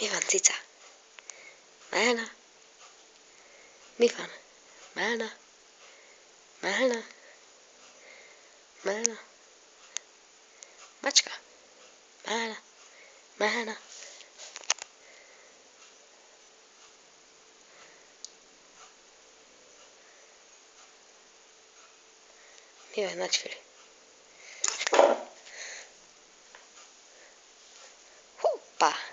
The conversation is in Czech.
Mivan, cica? Melna? Mi van? Melna? Melna? Melna? Macska? Melna? Melna? Mi van, nagyfüli? Hoppá!